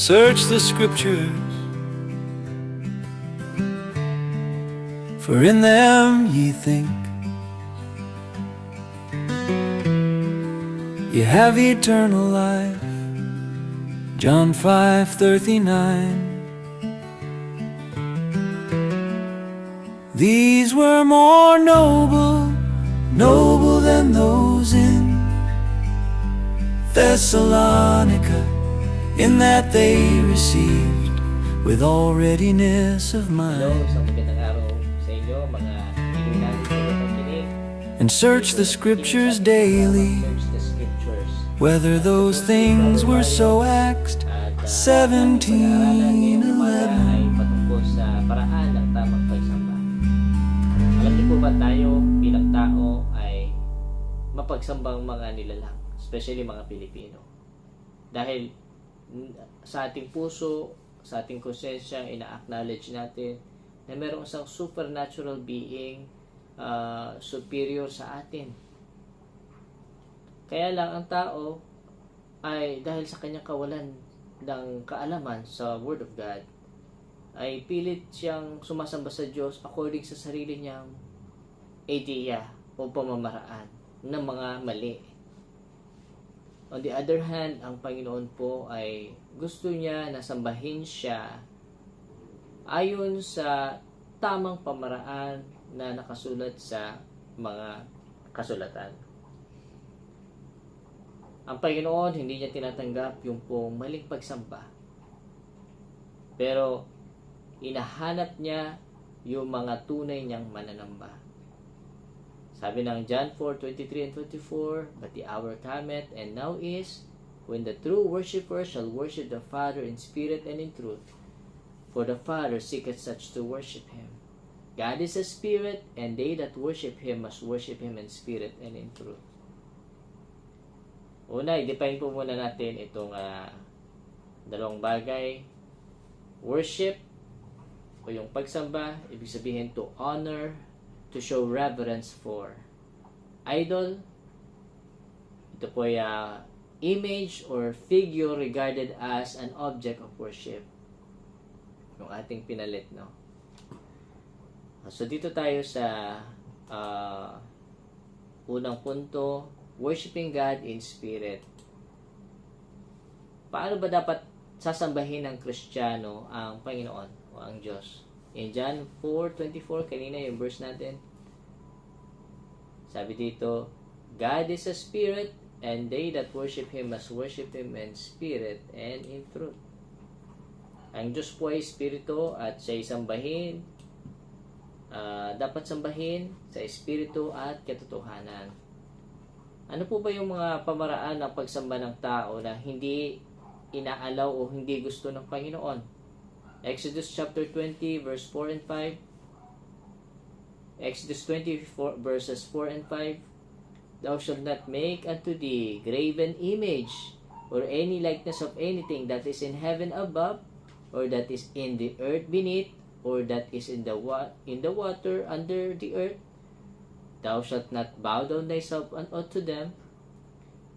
Search the scriptures, for in them ye think you have eternal life. John 5:39. These were more noble than those in Thessalonica, in that they received with all readiness of Hello, mind, isang magandang araw sa inyo, mga kaibigan sa pagkikinig. and search the scriptures daily, Search the scriptures. whether those things were so axed. At 17:11. ay patungkol sa paraan ng tamang pagsamba. Alam niyo po ba tayo bilang tao ay mapagsambang mga nilalang, especially mga Pilipino. Dahil sa ating puso, sa ating konsensya, ina-acknowledge natin na mayroong isang supernatural being superior sa atin. Kaya lang ang tao ay dahil sa kanyang kawalan ng kaalaman sa Word of God, ay pilit siyang sumasamba sa Diyos according sa sarili niyang idea o pamamaraan ng mga mali. On the other hand, ang Panginoon po ay gusto niya na sambahin siya ayon sa tamang pamaraan na nakasulat sa mga kasulatan. Ang Panginoon, hindi niya tinatanggap yung pong maling pagsamba. Pero, inahanap niya yung mga tunay niyang mananamba. Sabi ng John 4:23 and 24, "But the hour cometh, and now is, when the true worshipper shall worship the Father in spirit and in truth. For the Father seeketh such to worship Him. God is a spirit, and they that worship Him must worship Him in spirit and in truth." Una, i-define po muna natin itong dalawang bagay. Worship, o yung pagsamba, ibig sabihin to honor, to show reverence for. Idol, ito po ay image or figure regarded as an object of worship. Yung ating pinalit, no? So, dito tayo sa unang punto, worshiping God in spirit. Paano ba dapat sasambahin ng Kristiyano ang Panginoon o ang Diyos? In John 4:24, kanina yung verse natin, sabi dito, "God is a spirit, and they that worship Him must worship Him in spirit and in truth." Ang Diyos po ay espiritu at siya sambahin, dapat sambahin sa espiritu at katotohanan. Ano po ba yung mga pamaraan ng pagsamba ng tao na hindi inaalaw o hindi gusto ng Panginoon? Exodus chapter 20 verse 4 and 5. Exodus 24 verses 4 and 5. "Thou shalt not make unto thee graven image, or any likeness of anything that is in heaven above, or that is in the earth beneath, or that is in the water under the earth. Thou shalt not bow down thyself unto them,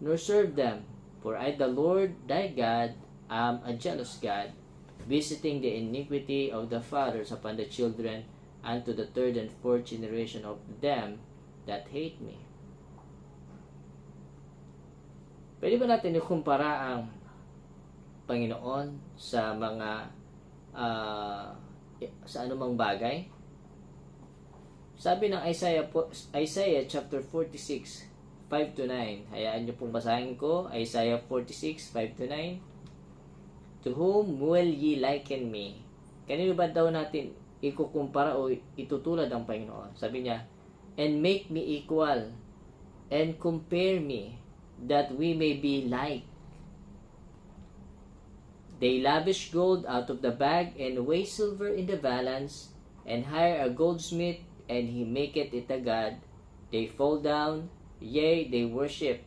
nor serve them. For I, the Lord thy God, am a jealous God, visiting the iniquity of the fathers upon the children, unto the third and fourth generation of them that hate me." Pwede ba natin ikumpara ang Panginoon sa mga sa anumang bagay? Sabi ng Isaiah chapter 46, 5-9. Hayaan niyo pong basahin ko. Isaiah 46, 5-9. "To whom will ye liken me?" Kanino ba daw natin ikukumpara o itutulad ang Panginoon? Sabi niya, "And make me equal, and compare me, that we may be like. They lavish gold out of the bag, and weigh silver in the balance, and hire a goldsmith, and he maketh it a god. They fall down, yea, they worship."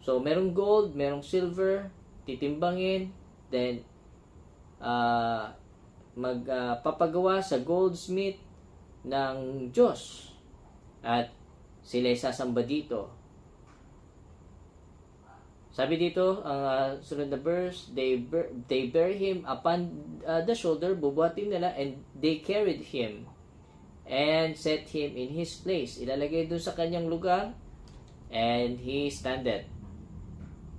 So, merong gold, merong silver, titimbangin, then magpapagawa sa goldsmith ng Diyos. At sila'y sasamba dito. Sabi dito, ang sunod na verse, they bear him upon the shoulder, bubuhatin nila, and they carried him and set him in his place. Ilalagay doon sa kanyang lugar, and he standeth.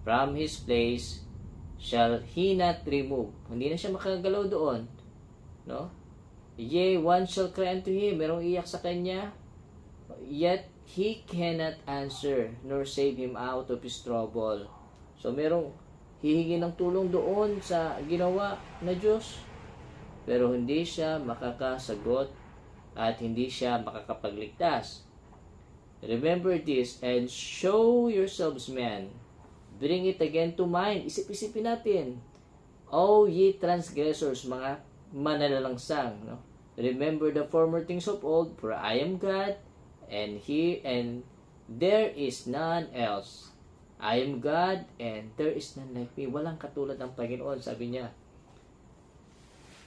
From his place shall he not remove. Hindi na siya makagalaw doon. No? Yea, one shall cry unto him, merong iyak sa kanya, yet he cannot answer, nor save him out of his trouble. So, merong hihingi ng tulong doon sa ginawa na Diyos, pero hindi siya makakasagot at hindi siya makakapagligtas. Remember this, and show yourselves men. Bring it again to mind. Isip-isipin natin. O ye transgressors, mga manalalangsang. No? Remember the former things of old, for I am God, and there is none else. I am God, and there is none like me. Walang katulad ng Panginoon, sabi niya.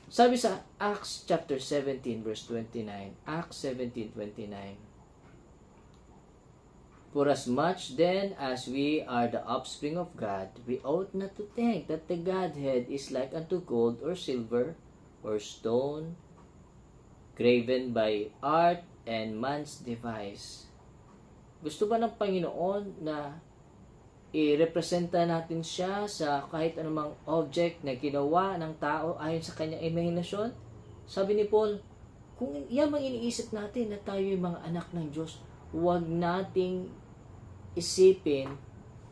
Sabi sa Acts chapter 17, verse 29. Acts 17:29. For as much then as we are the offspring of God, we ought not to think that the Godhead is like unto gold or silver or stone, graven by art and man's device. Gusto ba ng Panginoon na i-representa natin siya sa kahit anumang object na ginawa ng tao ayon sa kanyang imahinasyon? Sabi ni Paul, kung yan mang iniisip natin na tayo yung mga anak ng Diyos, huwag nating isipin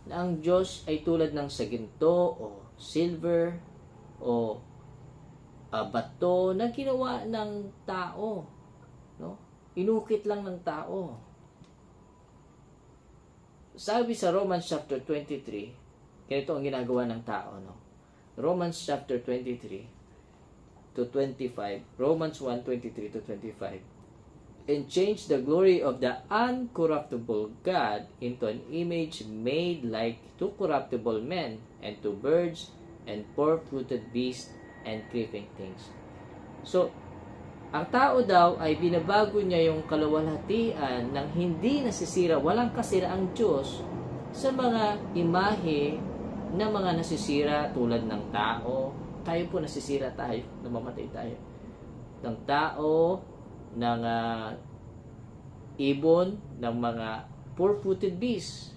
na ang Diyos ay tulad ng saginto o silver o bato na ginawa ng tao. No? Inukit lang ng tao. Sabi sa Romans chapter 23, ganito ang ginagawa ng tao, no? Romans chapter 23 to 25, Romans 1:23 to 25. And change the glory of the uncorruptible God into an image made like to corruptible men, and to birds, and four-footed beasts, and creeping things. So, ang tao daw ay binabago niya yung kaluwalhatian ng hindi nasisira, walang kasira ang Diyos sa mga imahe na mga nasisira tulad ng tao. Tayo po nasisira tayo, namamatay tayo. Ng tao, ng ibon, ng mga four-footed beasts,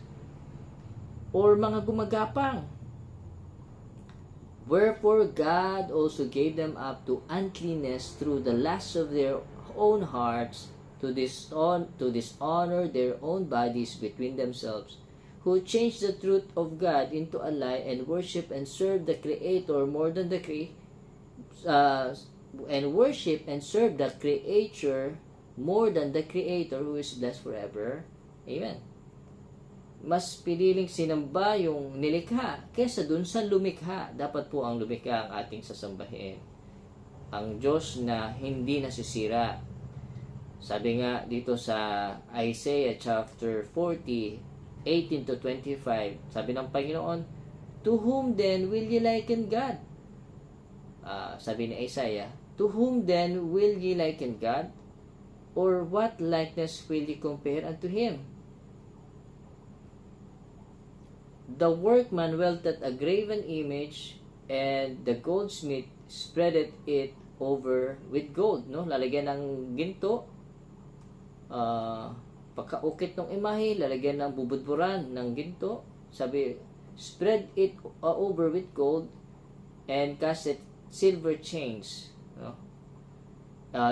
or mga gumagapang. Wherefore God also gave them up to uncleanness through the lusts of their own hearts, to dishonor their own bodies between themselves, who changed the truth of God into a lie, and worship and serve the Creator more than the Creator more than the Creator, who is blessed forever. Amen. Mas piniling sinamba yung nilikha kaysa dun sa lumikha. Dapat po ang lumikha ang ating sasambahin. Ang Diyos na hindi nasisira. Sabi nga dito sa Isaiah chapter 40, 18 to 25, sabi ng Panginoon, to whom then will ye liken God? Sabi ni Isaiah, to whom then will ye liken God? Or what likeness will ye compare unto Him? The workman welted a graven image, and the goldsmith spreaded it over with gold. No? Lalagyan ng ginto, pagkaukit ng imahe, lalagyan ng bubudburan ng ginto. Sabi, spread it over with gold, and cast it silver chains. No?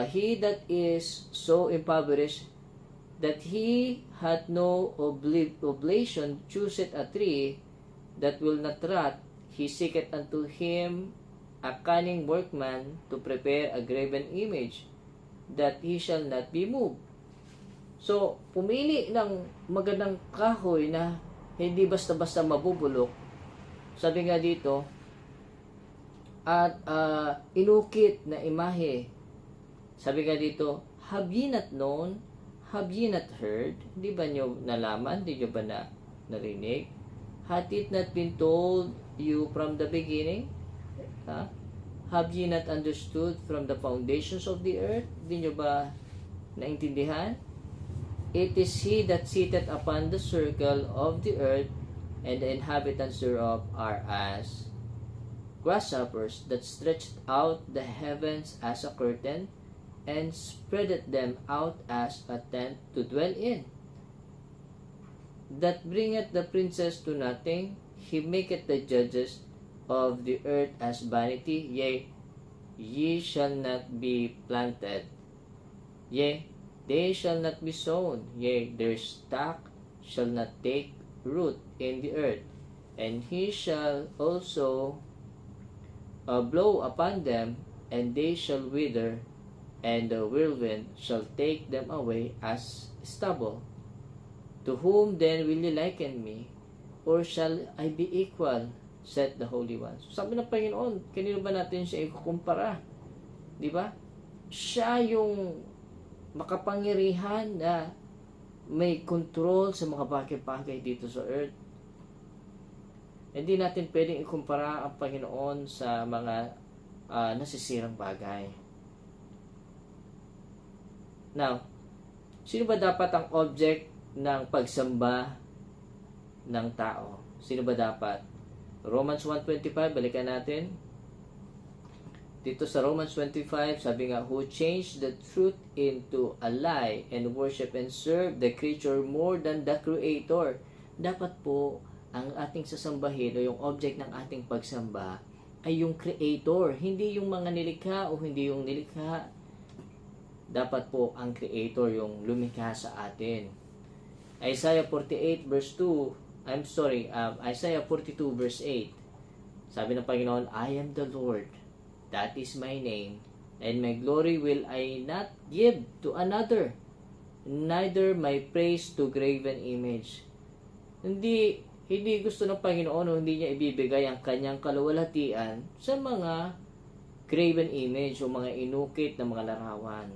He that is so impoverished that he hath no oblation, chooseth a tree that will not rot. He seeketh unto him a cunning workman to prepare a graven image, that he shall not be moved. So, pumili ng magandang kahoy na hindi basta-basta mabubulok. Sabi nga dito, at inukit na imahe. Sabi nga dito, have ye not known? Have ye not heard? Di ba nyo nalaman? Di nyo ba narinig? Had it not been told you from the beginning? Have ye not understood from the foundations of the earth? Di nyo ba naintindihan? It is He that sitteth upon the circle of the earth, and the inhabitants thereof are as grasshoppers that stretched out the heavens as a curtain, and spreadeth them out as a tent to dwell in. That bringeth the princes to nothing, he maketh the judges of the earth as vanity, yea, ye shall not be planted, yea, they shall not be sown, yea, their stock shall not take root in the earth, and he shall also blow upon them, and they shall wither, and the whirlwind shall take them away as stubble. To whom then will you liken me, or shall I be equal, said the Holy One. So, sabi ng Panginoon, kanino ba natin siya ikukumpara? Di ba? Siya yung makapangyarihan na may control sa mga bagay-bagay dito sa earth. Hindi natin pwedeng ikumpara ang Panginoon sa mga nasisirang bagay. Now, sino ba dapat ang object ng pagsamba ng tao? Sino ba dapat? Romans 1:25, balikan natin. Dito sa Romans 25, sabi nga, who changed the truth into a lie and worship and serve the creature more than the Creator. Dapat po, ang ating sasambahin o yung object ng ating pagsamba ay yung Creator, hindi yung mga nilikha o hindi yung nilikha. Dapat po ang Creator yung lumikha sa atin. Isaiah 48 verse 2, Isaiah 42 verse 8. Sabi ng Panginoon, I am the Lord, that is my name, and my glory will I not give to another, neither my praise to graven image. Hindi gusto ng Panginoon o hindi niya ibibigay ang kanyang kaluwalhatian sa mga graven image o mga inukit na mga larawan.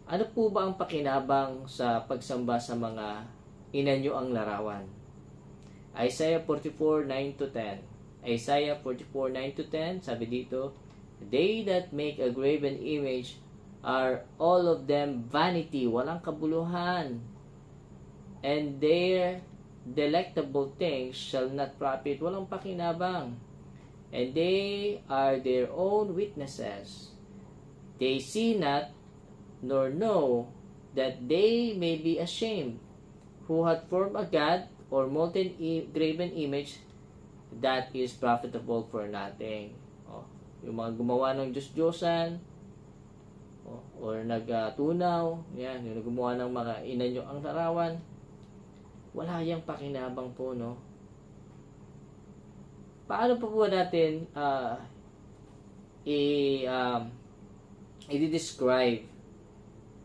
Ano po ba ang pakinabang sa pagsamba sa mga inanyo ang larawan? Isaiah 44:9-10. Isaiah 44:9-10, sabi dito, they that make a graven image are all of them vanity, walang kabuluhan, and their delectable things shall not profit, walang pakinabang, and they are their own witnesses. They see not, nor know, that they may be ashamed, who hath formed a god or molten graven image that is profitable for nothing. Yung mga gumawa ng Diyos-Diyosan, or nagtunaw, yan, yung gumawa ng mga inanyo ang larawan, wala yang pakinabang po, no? Paano po natin i-describe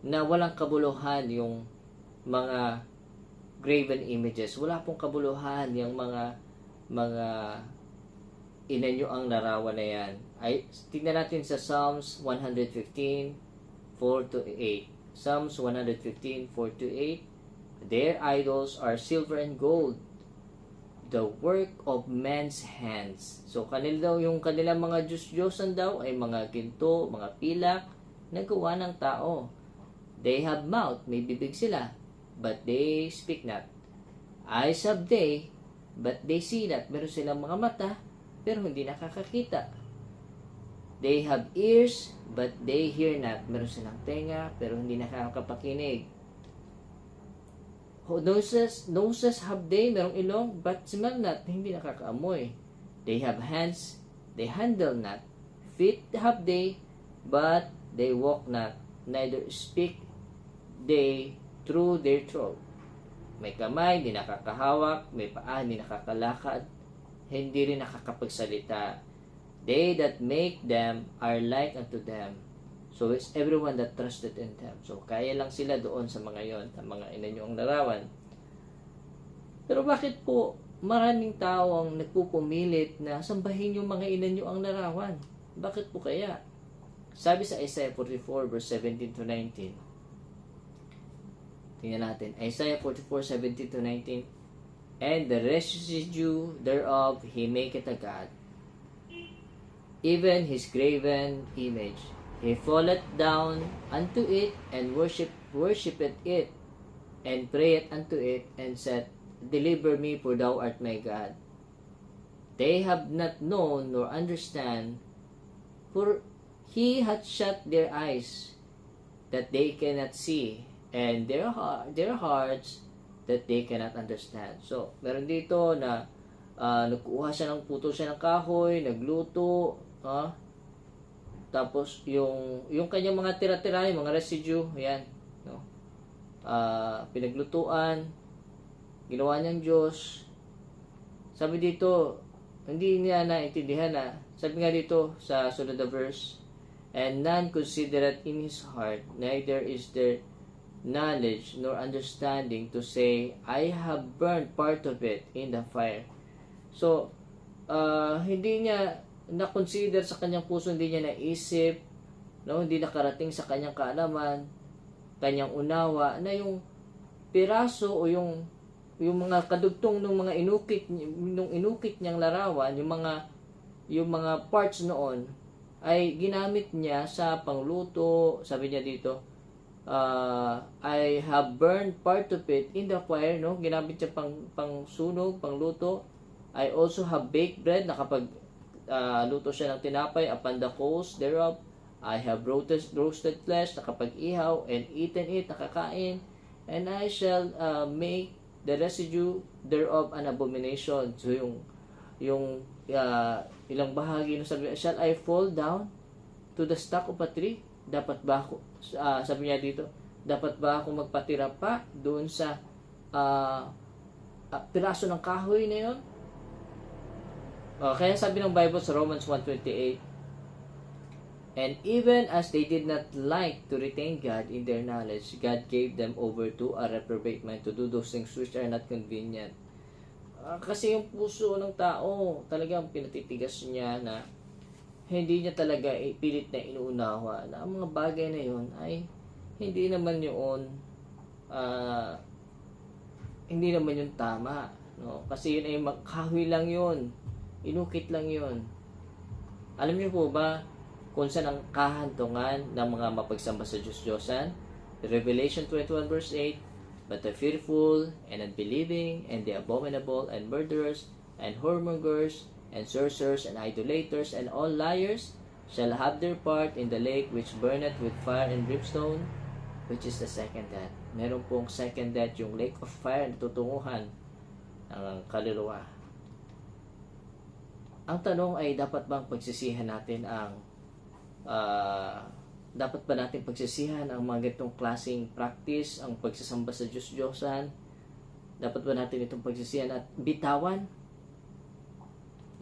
na walang kabuluhan yung mga graven images? Wala pong kabuluhan yung mga inanyo ang larawan na yan. Tingnan natin sa Psalms 115, 4-8. Psalms 115, 4-8. Their idols are silver and gold, the work of men's hands. So, yung kanilang mga Diyos-Diyosan daw ay mga ginto, mga pilak, na gawa ng tao. They have mouth, may bibig sila, but they speak not. Eyes have they, but they see not. Meron silang mga mata, pero hindi nakakakita. They have ears, but they hear not. Meron silang tenga, pero hindi nakakapakinig. Noses have they, merong ilong, but smell not. Hindi nakakaamoy. They have hands, they handle not. Feet have they, but they walk not. Neither speak they through their throat. May kamay, hindi nakakahawak. May paa, hindi nakakalakad. Hindi rin nakakapagsalita. They that make them are like unto them. So it's everyone that trusted in them. So kaya lang sila doon sa mga yon, sa mga inanyong larawan. Pero bakit po maraming tao ang nagpupumilit na sambahin yung mga inanyo ang larawan? Bakit po kaya? Sabi sa Isaiah 44 verse 17-19. Tingnan natin. Isaiah 44, 17-19. And the residue thereof he maketh a god, even his graven image. He falleth down unto it, and worshipeth it, and prayeth unto it, and saith, deliver me, for thou art my God. They have not known nor understand, for he hath shut their eyes that they cannot see, and their hearts that they cannot understand. So, meron dito na nagkuha siya putol siya ng kahoy, nagluto, tapos yung kanyang mga tira-tira, yung mga residue, yan, no? Pinaglutuan, ginawa niyang Diyos. Sabi dito, hindi niya naintindihan na. Sabi nga dito sa sunod na verse, and none considereth in his heart, neither is there knowledge nor understanding to say, I have burned part of it in the fire. So, hindi niya na-consider sa kanyang puso, hindi niya naisip, no? Hindi nakarating sa kanyang kaalaman, kanyang unawa, na yung piraso o yung mga kadugtong ng mga inukit niyang larawan, yung mga parts noon ay ginamit niya sa pangluto. Sabi niya dito, I have burned part of it in the fire, no? Ginamit niya pangsunog, pangluto. I also have baked bread, na kapag luto siya ng tinapay, upon the coals thereof. I have roasted flesh, na kapag ihaw, and eaten it, nakakain. And I shall make the residue thereof an abomination. So yung ilang bahagi ng sabi, shall I fall down to the stock of a tree? Dapat ba ako, sabi niya dito, dapat ba ako magpatira pa doon sa piraso ng kahoy na yun? Kaya sabi ng Bible sa Romans 1:28, and even as they did not like to retain God in their knowledge, God gave them over to a reprobate mind to do those things which are not convenient. Kasi yung puso ng tao, talagang pinatitigas niya na hindi niya talaga pilit na inuunawa na ang mga bagay na yun ay hindi naman yun tama, no? Kasi yun ay kahoy lang yun, inukit lang yun. Alam niyo po ba kung saan ang kahantungan ng mga mapagsamba sa Diyos-Diyosan? Revelation 21 verse 8, but the fearful and unbelieving and the abominable and murderers and whoremongers and sorcerers and idolaters and all liars shall have their part in the lake which burneth with fire and brimstone, which is the second death. Meron pong second death, yung lake of fire na tutunguhan ng kaluluwa. Ang tanong ay, dapat bang pagsisihan natin dapat ba natin pagsisihan ang mga ganitong klaseng practice, ang pagsasamba sa Diyos-Diyosan? Dapat ba natin itong pagsisihan at bitawan?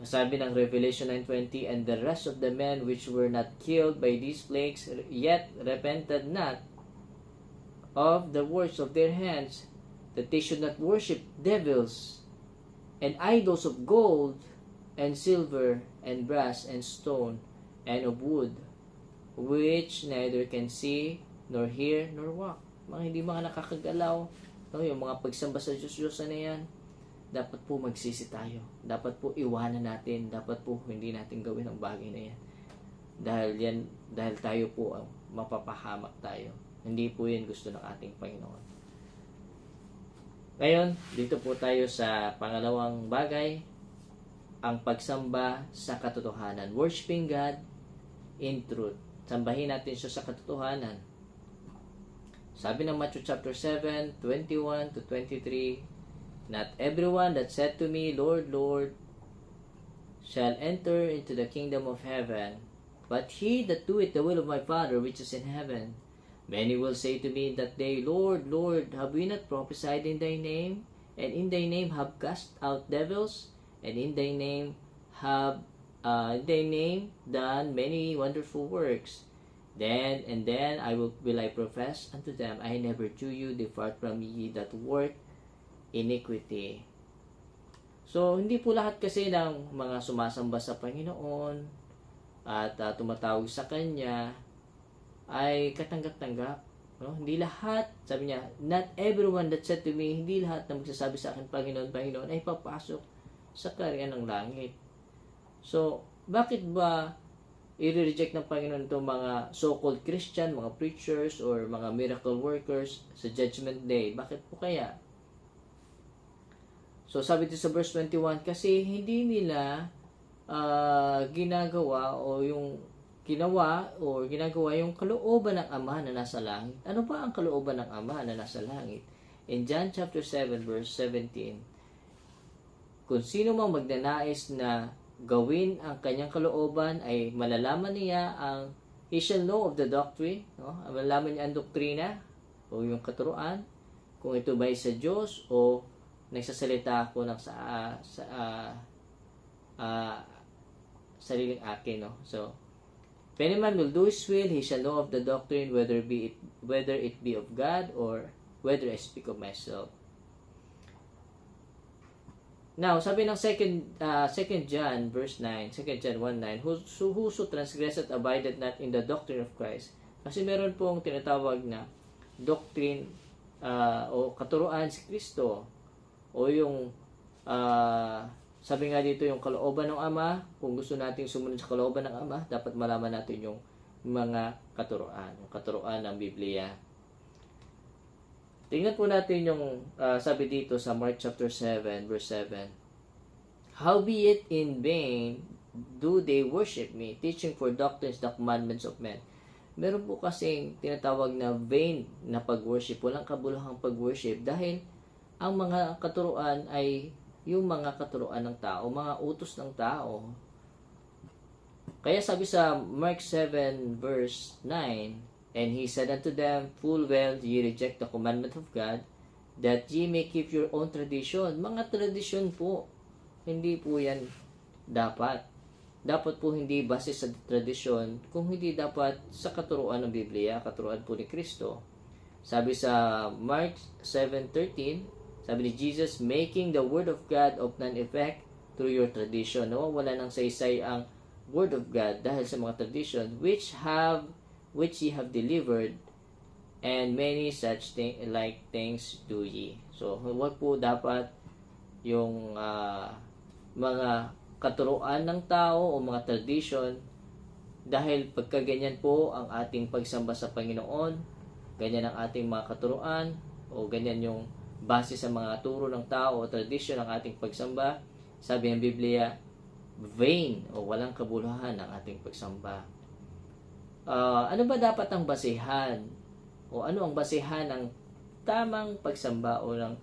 Sabi ng Revelation 9:20, and the rest of the men which were not killed by these plagues yet repented not of the works of their hands, that they should not worship devils and idols of gold and silver and brass and stone and of wood, which neither can see, nor hear, nor walk. Mga hindi mga nakakagalaw, no? Yung mga pagsamba sa Diyos na yan, dapat po magsisi tayo. Dapat po iwanan natin. Dapat po hindi natin gawin ang bagay na yan. Dahil tayo po mapapahamak tayo. Hindi po yan gusto ng ating Panginoon. Ngayon, dito po tayo sa pangalawang bagay, ang pagsamba sa katotohanan. Worshiping God in truth. Sambahin natin siya sa katotohanan. Sabi ng Matthew chapter 7, 21 to 23, not everyone that said to me, Lord, Lord, shall enter into the kingdom of heaven, but he that doeth the will of my Father which is in heaven. Many will say to me in that day, Lord, Lord, have we not prophesied in thy name? And in thy name have cast out devils? And in thy name have done many wonderful works. Then will I profess unto them, I never knew you, depart from me, ye that work iniquity. So, hindi po lahat kasi ng mga sumasamba sa Panginoon at tumatawag sa Kanya ay katanggap-tanggap. No? Hindi lahat, sabi niya, not everyone that said to me, hindi lahat na magsasabi sa akin, Panginoon, Panginoon, ay papasok sa kaharian ng langit. So, bakit ba i-reject ng Panginoon itong mga so-called Christian, mga preachers, or mga miracle workers sa Judgment Day? Bakit po kaya? So sabi dito sa verse 21, kasi hindi nila ginagawa o yung ginawa o ginagawa yung kalooban ng Ama na nasa langit. Ano ba ang kalooban ng Ama na nasa langit? In John chapter 7 verse 17, kung sino mang magnanais na gawin ang kanyang kalooban ay malalaman niya ang he shall know of the doctrine, no? Malalaman niya ang doktrina o yung katuruan, kung ito ba ay sa Diyos o nagsasalita ako ng sariling akin, no? So, if any man will do his will, he shall know of the doctrine, whether it be of God or whether I speak of myself. Now, sabi ng 2 John verse 9, 2 John 1:9, whoso transgresseth abideth not in the doctrine of Christ. Kasi meron pong tinatawag na doctrine o katuruan si Kristo o yung sabi nga dito yung kalooban ng Ama. Kung gusto nating sumunod sa kalooban ng Ama, dapat malaman natin yung mga katuruan, yung katuruan ng Biblia. Tingnan po natin yung sabi dito sa Mark chapter 7 verse 7. Howbeit in vain do they worship me, teaching for doctrines the commandments of men. Meron po kasing tinatawag na vain na pag-worship, walang kabuluhang pag-worship, dahil ang mga katuruan ay yung mga katuruan ng tao, mga utos ng tao. Kaya sabi sa Mark 7 verse 9, and he said unto them, full well ye reject the commandment of God, that ye may keep your own tradition. Mga tradisyon po, hindi po yan dapat. Dapat po hindi base sa tradisyon, kung hindi dapat sa katuruan ng Biblia, katuruan po ni Kristo. Sabi sa Mark 7:13, sabi ni Jesus, making the word of God of none effect through your tradition. Wala nang saysay ang word of God dahil sa mga tradition which ye have delivered, and many such like things do ye. So, wag po dapat yung mga katuruan ng tao o mga tradition, dahil pagka ganyan po ang ating pagsamba sa Panginoon, ganyan ang ating mga katuruan, o ganyan yung base sa mga turo ng tao o tradition ng ating pagsamba, sabi ng Biblia, vain o walang kabuluhan ang ating pagsamba. Ano ba dapat ang basehan? O ano ang basehan ng tamang pagsamba o ng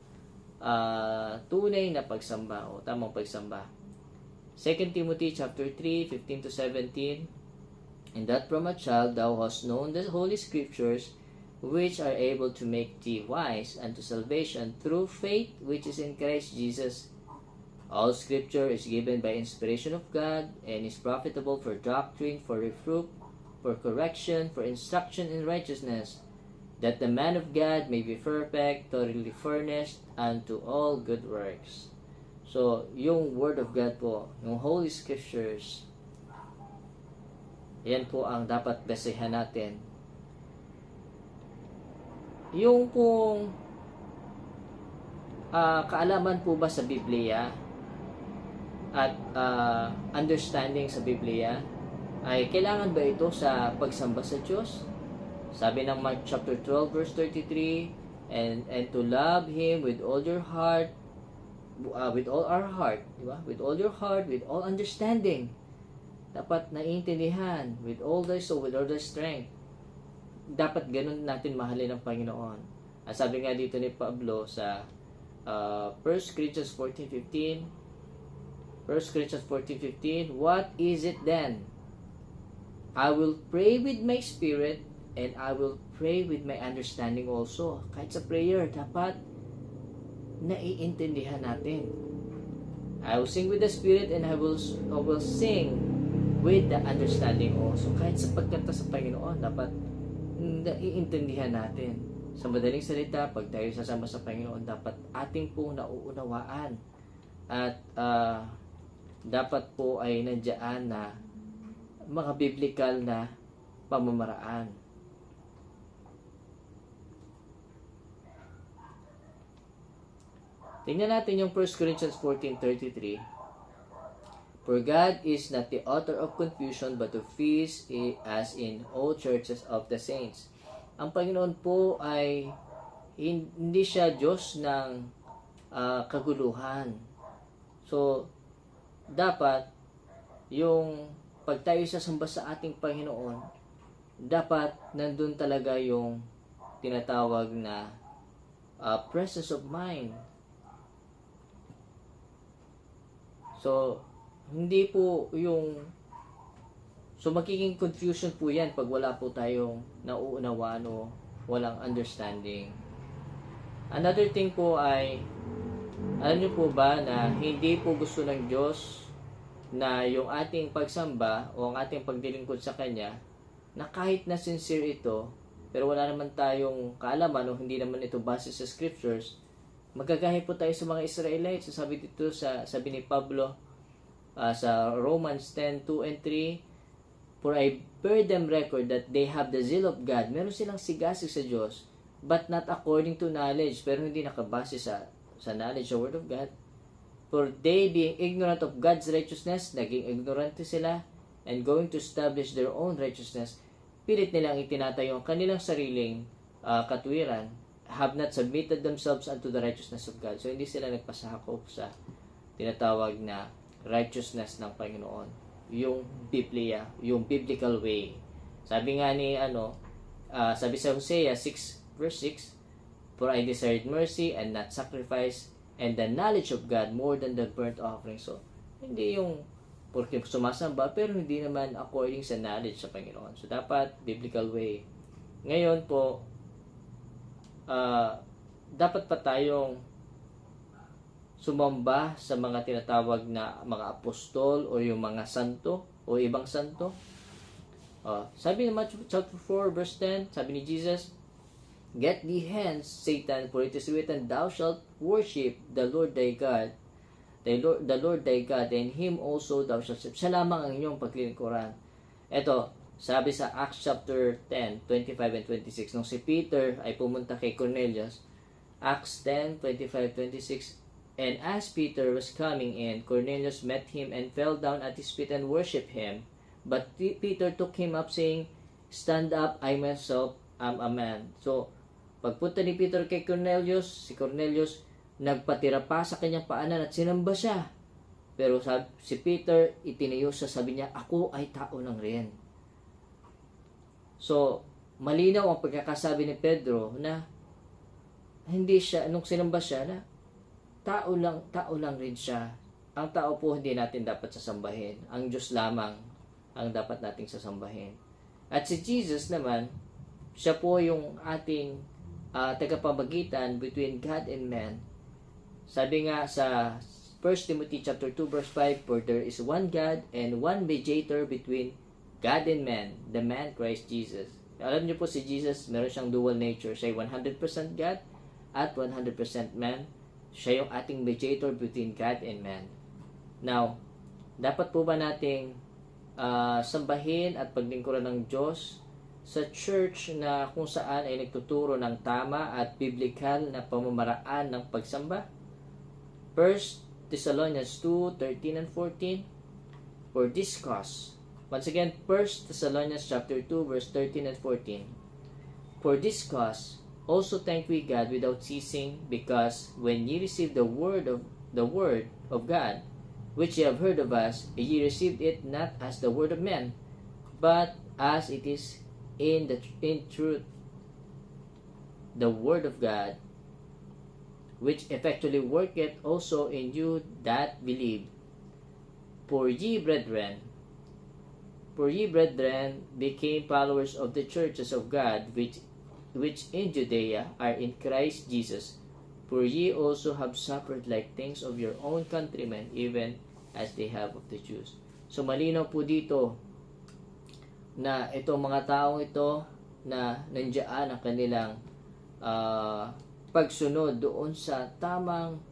tunay na pagsamba o tamang pagsamba? 2 Timothy chapter 3, 15-17, and that from a child thou hast known the Holy Scriptures, which are able to make thee wise unto salvation through faith which is in Christ Jesus. All Scripture is given by inspiration of God, and is profitable for doctrine, for reproof, for correction, for instruction in righteousness, that the man of God may be perfect, thoroughly furnished unto all good works. So, yung Word of God po, yung Holy Scriptures, yan po ang dapat basehan natin. Yung kung kaalaman po ba sa Biblia at understanding sa Biblia, ay kailangan ba ito sa pagsamba sa Diyos? Sabi ng Mark chapter 12 verse 33, and to love Him with all your heart, with all our heart, di ba? With all your heart, with all understanding. Dapat naiintindihan, with all thy soul, with all thy strength. Dapat ganun natin mahalin ang Panginoon. At sabi nga dito ni Pablo sa 1 Corinthians 14:15, what is it then? I will pray with my spirit, and I will pray with my understanding also. Kahit sa prayer, dapat naiintindihan natin. I will sing with the spirit, and I will sing with the understanding also. Kahit sa pagkanta sa Panginoon, dapat naiintindihan natin. Sa madaling salita, pag tayo sasama sa Panginoon, dapat ating pong nauunawaan. At dapat po ay nandiyan na mga biblical na pamamaraan. Tingnan natin yung 1 Corinthians 14:33. For God is not the author of confusion, but of peace, as in all churches of the saints. Ang Panginoon po ay hindi siya Diyos ng kaguluhan. So, dapat yung pag tayo sasamba sa ating Panginoon, dapat nandun talaga yung tinatawag na presence of mind. So, hindi po yung magiging confusion po yan pag wala po tayong nauunawaan o walang understanding. Another thing po ay, alam niyo po ba na hindi po gusto ng Diyos na yung ating pagsamba o ang ating pagdilingkod sa Kanya, na kahit na sincere ito, pero wala naman tayong kaalaman o hindi naman ito base sa scriptures, magagahe po tayo sa mga Israelites. Sabi dito sabi ni Pablo sa Romans 10:2 and 3, "For I bear them record that they have the zeal of God." Meron silang sigasig sa Diyos, but not according to knowledge, pero hindi nakabase sa knowledge, sa Word of God. "For they being ignorant of God's righteousness," naging ignorante sila, "and going to establish their own righteousness," pilit nilang itinatayo ang kanilang sariling katwiran, "have not submitted themselves unto the righteousness of God." So, hindi sila nagpasakop sa tinatawag na righteousness ng Panginoon. Yung Biblia, yung biblical way. Sabi nga ni, sabi sa Hosea 6 verse 6, "For I desired mercy and not sacrifice, and the knowledge of God more than the burnt offering." So, hindi yung porque sumasamba, pero hindi naman according sa knowledge sa Panginoon. So, dapat biblical way. Ngayon po, dapat pa tayong sumamba sa mga tinatawag na mga apostol o yung mga santo o ibang santo. Sabi ng Matthew chapter 4 verse 10, sabi ni Jesus, "Get thee hence, Satan, for it is written, Thou shalt worship the Lord thy God, the Lord thy God, and Him also thou shalt serve." Siya lamang ang inyong paglilingkuran. Ito, sabi sa Acts chapter 10, 25 and 26, nung si Peter ay pumunta kay Cornelius, Acts 10, 25, 26, "And as Peter was coming in, Cornelius met him and fell down at his feet and worshipped him. But Peter took him up, saying, Stand up, I myself am a man." So, pagpunta ni Peter kay Cornelius, si Cornelius nagpatira pa sa kanyang paanan at sinamba siya. Pero si Peter, itinayo siya, sabi niya, "Ako ay tao lang rin." So, malinaw ang pagkakasabi ni Pedro na hindi siya, nung sinamba siya, na tao lang rin siya. Ang tao po hindi natin dapat sasambahin. Ang Diyos lamang ang dapat nating sasambahin. At si Jesus naman, siya po yung ating tagapamagitan between God and man. Sabi nga sa 1 Timothy chapter 2 verse 5, "For there is one God and one mediator between God and man, the man Christ Jesus." Alam niyo po si Jesus, meron siyang dual nature. Siya ay 100% God at 100% man. Siya yung ating mediator between God and man. Now, dapat po ba nating sambahin at paglingkuran ng Diyos sa church na kung saan ay nagtuturo ng tama at biblical na pamamaraan ng pagsamba? 1 Thessalonians 2:13 and 14, "For this cause," once again, 1 Thessalonians chapter 2 verse 13 and 14, "For this cause also thank we God without ceasing, because when ye received the word of God, which ye have heard of us, ye received it not as the word of men, but as it is in truth, the word of God, which effectually worketh also in you that believe. For ye, brethren, became followers of the churches of God, which in Judea are in Christ Jesus. For ye also have suffered like things of your own countrymen, even as they have of the Jews." So, malinaw po dito na itong mga taong ito na nandiyan ang kanilang pagsunod doon sa tamang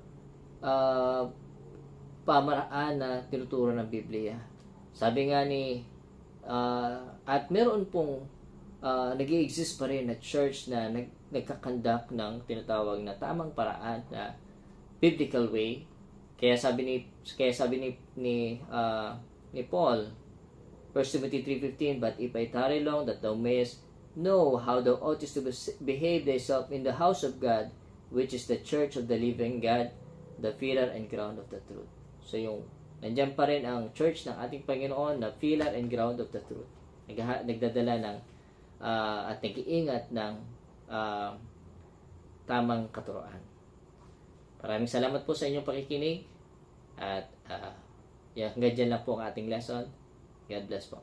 pamaraan na tinuturo ng Biblia. Sabi nga ni at meron pong nag-i-exist pa rin na church na nagkakandak ng tinatawag na tamang paraan na biblical way. Kaya sabi ni Paul, 1 Timothy 3:15, "But if I tarry long, that thou mayest know how thou oughtest to behave thyself in the house of God, which is the church of the living God, the pillar and ground of the truth. So yung nandiyan pa rin ang church ng ating Panginoon na pillar and ground of the truth. Nagdadala ng at nag-iingat ng tamang katuroan. Maraming salamat po sa inyong pakikinig at hanggang dyan lang po ang ating lesson. God bless po.